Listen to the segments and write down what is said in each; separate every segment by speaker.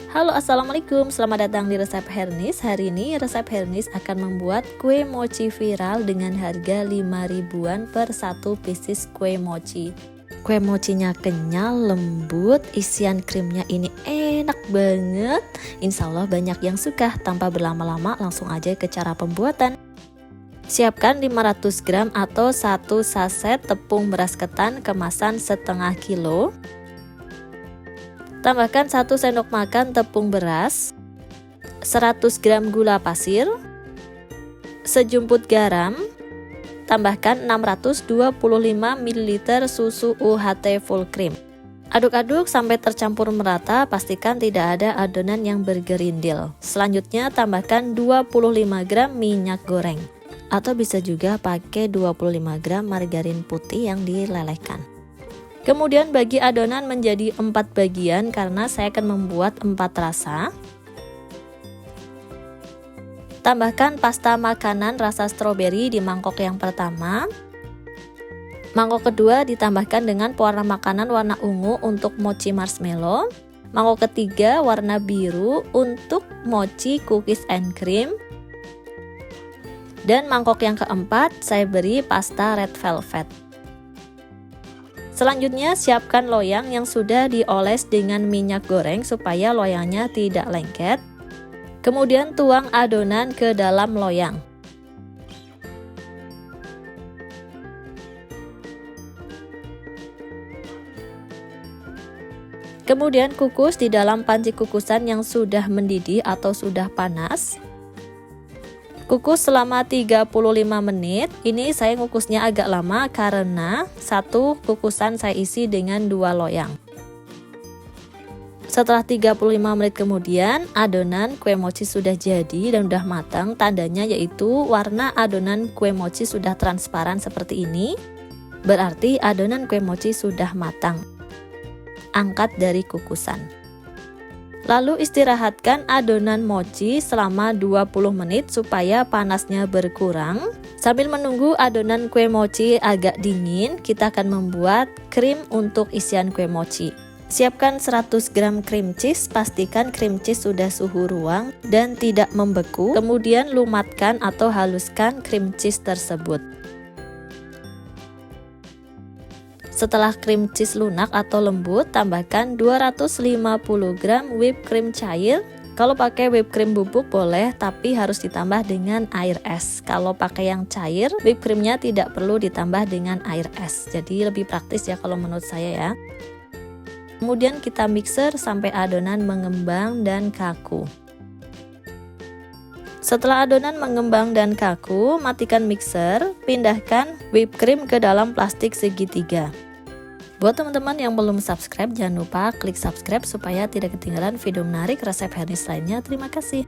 Speaker 1: Halo, assalamualaikum, selamat datang di resep Hernis. Hari ini resep Hernis akan membuat kue mochi viral dengan harga 5 ribuan per 1 pieces kue mochi. Kue mochinya kenyal, lembut, isian krimnya ini enak banget. Insya Allah banyak yang suka. Tanpa berlama-lama langsung aja ke cara pembuatan. Siapkan 500 gram atau 1 saset tepung beras ketan kemasan setengah kilo. Tambahkan 1 sendok makan tepung beras, 100 gram gula pasir, sejumput garam, tambahkan 625 ml susu UHT full cream. Aduk-aduk sampai tercampur merata, pastikan tidak ada adonan yang bergerindil. Selanjutnya tambahkan 25 gram minyak goreng, atau bisa juga pakai 25 gram margarin putih yang dilelehkan. Kemudian bagi adonan menjadi 4 bagian karena saya akan membuat 4 rasa. Tambahkan pasta makanan rasa stroberi di mangkok yang pertama. Mangkok kedua ditambahkan dengan pewarna makanan warna ungu untuk mochi marshmallow. Mangkok ketiga warna biru untuk mochi cookies and cream. Dan mangkok yang keempat saya beri pasta red velvet. Selanjutnya siapkan loyang yang sudah dioles dengan minyak goreng supaya loyangnya tidak lengket. Kemudian tuang adonan ke dalam loyang. Kemudian kukus di dalam panci kukusan yang sudah mendidih atau sudah panas. Kukus selama 35 menit. Ini saya ngukusnya agak lama karena satu kukusan saya isi dengan 2 loyang. Setelah 35 menit kemudian, adonan kue mochi sudah jadi dan sudah matang. Tandanya yaitu warna adonan kue mochi sudah transparan seperti ini. Berarti adonan kue mochi sudah matang. Angkat dari kukusan. Lalu istirahatkan adonan mochi selama 20 menit supaya panasnya berkurang. Sambil menunggu adonan kue mochi agak dingin, kita akan membuat krim untuk isian kue mochi. Siapkan 100 gram cream cheese, pastikan cream cheese sudah suhu ruang dan tidak membeku. Kemudian lumatkan atau haluskan cream cheese tersebut. Setelah cream cheese lunak atau lembut, tambahkan 250 gram whipped cream cair. Kalau pakai whipped cream bubuk boleh, tapi harus ditambah dengan air es. Kalau pakai yang cair, whipped creamnya tidak perlu ditambah dengan air es. Jadi lebih praktis ya kalau menurut saya ya. Kemudian kita mixer sampai adonan mengembang dan kaku. Setelah adonan mengembang dan kaku, matikan mixer, pindahkan whipped cream ke dalam plastik segitiga. Buat teman-teman yang belum subscribe, jangan lupa klik subscribe supaya tidak ketinggalan video menarik resep Hernis lainnya. Terima kasih.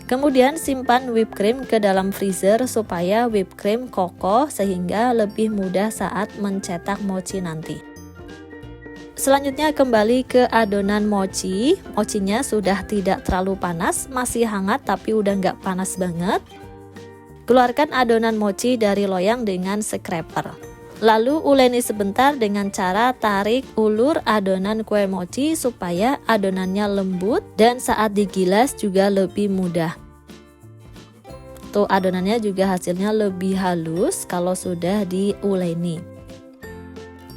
Speaker 1: Kemudian simpan whipped cream ke dalam freezer supaya whipped cream kokoh sehingga lebih mudah saat mencetak mochi nanti. Selanjutnya kembali ke adonan mochi. Mochinya sudah tidak terlalu panas, masih hangat tapi udah nggak panas banget. Keluarkan adonan mochi dari loyang dengan scraper. Lalu uleni sebentar dengan cara tarik ulur adonan kue mochi supaya adonannya lembut dan saat digilas juga lebih mudah. Tuh adonannya juga hasilnya lebih halus kalau sudah diuleni.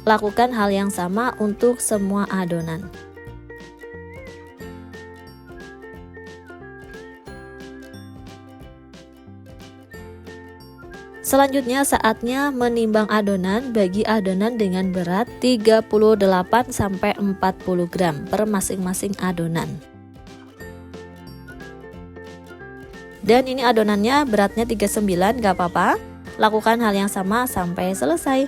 Speaker 1: Lakukan hal yang sama untuk semua adonan. Selanjutnya saatnya menimbang adonan. Bagi adonan dengan berat 38-40 gram per masing-masing adonan. Dan ini adonannya beratnya 39, gak apa-apa. Lakukan hal yang sama sampai selesai.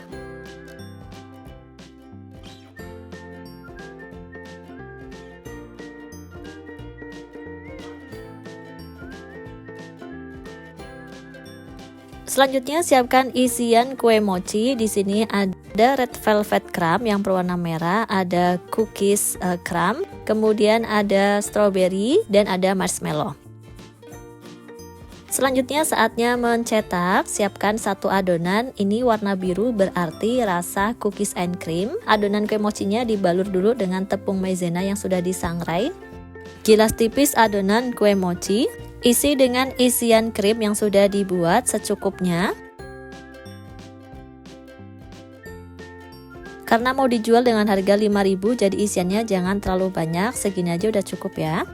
Speaker 1: Selanjutnya siapkan isian kue mochi. Di sini ada red velvet crumb yang berwarna merah, ada cookies crumb, kemudian ada strawberry dan ada marshmallow. Selanjutnya saatnya mencetak, siapkan satu adonan, ini warna biru berarti rasa cookies and cream. Adonan kue mochinya dibalur dulu dengan tepung maizena yang sudah disangrai. Gilas tipis adonan kue mochi, isi dengan isian krim yang sudah dibuat secukupnya. Karena mau dijual dengan harga 5.000, jadi isiannya jangan terlalu banyak, segini aja udah cukup ya.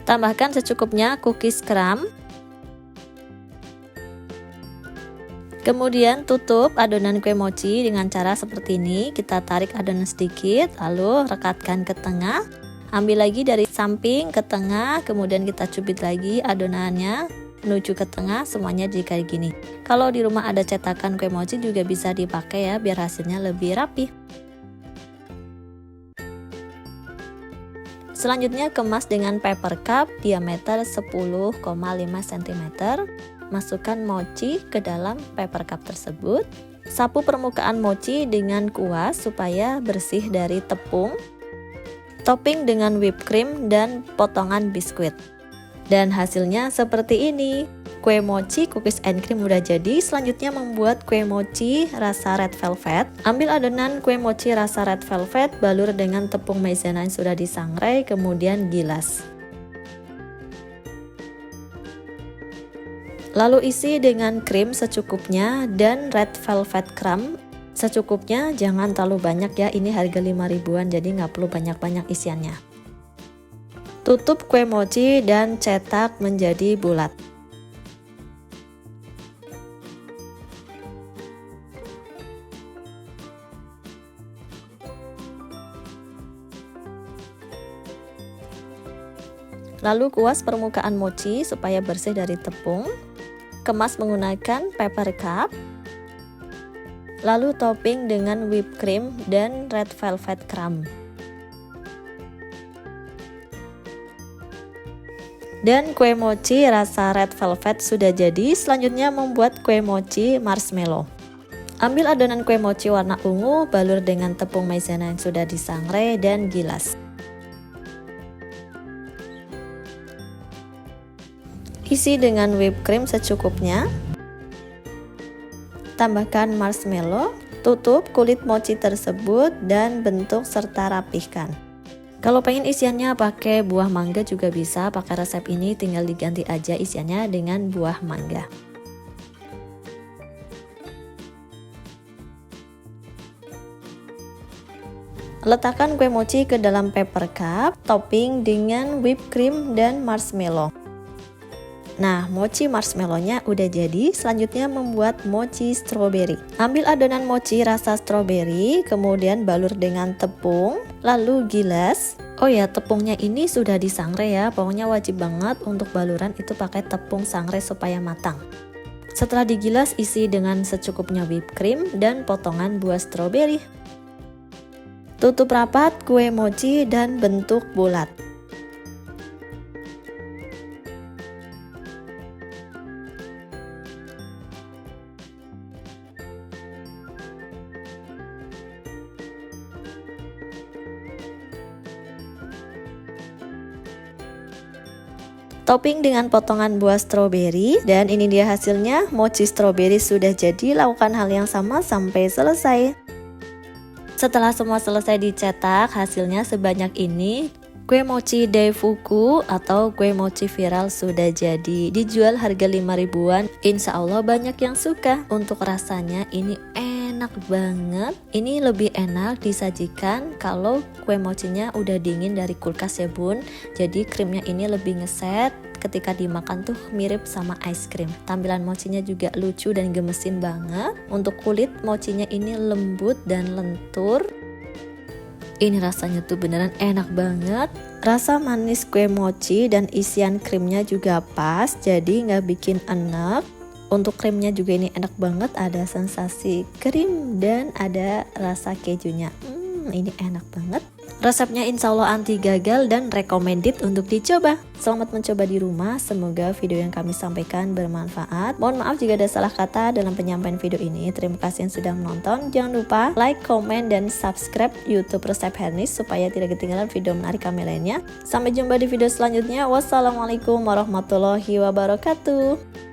Speaker 1: Tambahkan secukupnya cookies crumb. Kemudian tutup adonan kue mochi dengan cara seperti ini. Kita tarik adonan sedikit, lalu rekatkan ke tengah. Ambil lagi dari samping ke tengah, kemudian kita cubit lagi adonannya menuju ke tengah, semuanya jadi kayak gini. Kalau di rumah ada cetakan kue mochi juga bisa dipakai ya, biar hasilnya lebih rapi. Selanjutnya kemas dengan paper cup diameter 10,5 cm. Masukkan mochi ke dalam paper cup tersebut. Sapu permukaan mochi dengan kuas supaya bersih dari tepung. Topping dengan whipped cream dan potongan biskuit. Dan hasilnya seperti ini. Kue mochi cookies and cream udah jadi. Selanjutnya membuat kue mochi rasa red velvet. Ambil adonan kue mochi rasa red velvet, balur dengan tepung maizena yang sudah disangrai, kemudian gilas. Lalu isi dengan krim secukupnya dan red velvet crumb secukupnya, jangan terlalu banyak ya, ini harga 5.000-an jadi nggak perlu banyak-banyak isiannya. Tutup kue mochi dan cetak menjadi bulat. Lalu kuas permukaan mochi supaya bersih dari tepung. Kemas menggunakan paper cup. Lalu topping dengan whipped cream dan red velvet crumb. Dan kue mochi rasa red velvet sudah jadi. Selanjutnya membuat kue mochi marshmallow. Ambil adonan kue mochi warna ungu, balur dengan tepung maizena yang sudah disangrai dan gilas. Isi dengan whipped cream secukupnya. Tambahkan marshmallow, tutup kulit mochi tersebut dan bentuk serta rapihkan. Kalau pengen isiannya pakai buah mangga juga bisa, pakai resep ini tinggal diganti aja isiannya dengan buah mangga. Letakkan kue mochi ke dalam paper cup, topping dengan whipped cream dan marshmallow. Nah, mochi marshmallow-nya udah jadi. Selanjutnya membuat mochi strawberry. Ambil adonan mochi rasa strawberry, kemudian balur dengan tepung, lalu gilas. Oh ya, tepungnya ini sudah disangrai ya. Pokoknya wajib banget untuk baluran itu pakai tepung sangrai supaya matang. Setelah digilas, isi dengan secukupnya whipped cream dan potongan buah strawberry. Tutup rapat kue mochi dan bentuk bulat. Topping dengan potongan buah stroberi, dan ini dia hasilnya. Mochi strawberry sudah jadi. Lakukan hal yang sama sampai selesai. Setelah semua selesai dicetak, hasilnya sebanyak ini. Kue mochi daifuku atau kue mochi viral sudah jadi. Dijual harga 5.000-an. Insya Allah banyak yang suka. Untuk rasanya ini enak banget. Ini lebih enak disajikan kalau kue mochinya udah dingin dari kulkas ya bun. Jadi krimnya ini lebih ngeset. Ketika dimakan tuh mirip sama ice cream. Tampilan mochinya juga lucu dan gemesin banget. Untuk kulit mochinya ini lembut dan lentur. Ini rasanya tuh beneran enak banget. Rasa manis kue mochi dan isian krimnya juga pas, jadi nggak bikin enek. Untuk krimnya juga ini enak banget, ada sensasi krim dan ada rasa kejunya. Ini enak banget. Resepnya insya Allah anti gagal dan recommended untuk dicoba. Selamat mencoba di rumah. Semoga video yang kami sampaikan bermanfaat. Mohon maaf jika ada salah kata dalam penyampaian video ini. Terima kasih yang sudah menonton. Jangan lupa like, comment, dan subscribe YouTube Resep Hernis supaya tidak ketinggalan video menarik kami lainnya. Sampai jumpa di video selanjutnya. Wassalamualaikum warahmatullahi wabarakatuh.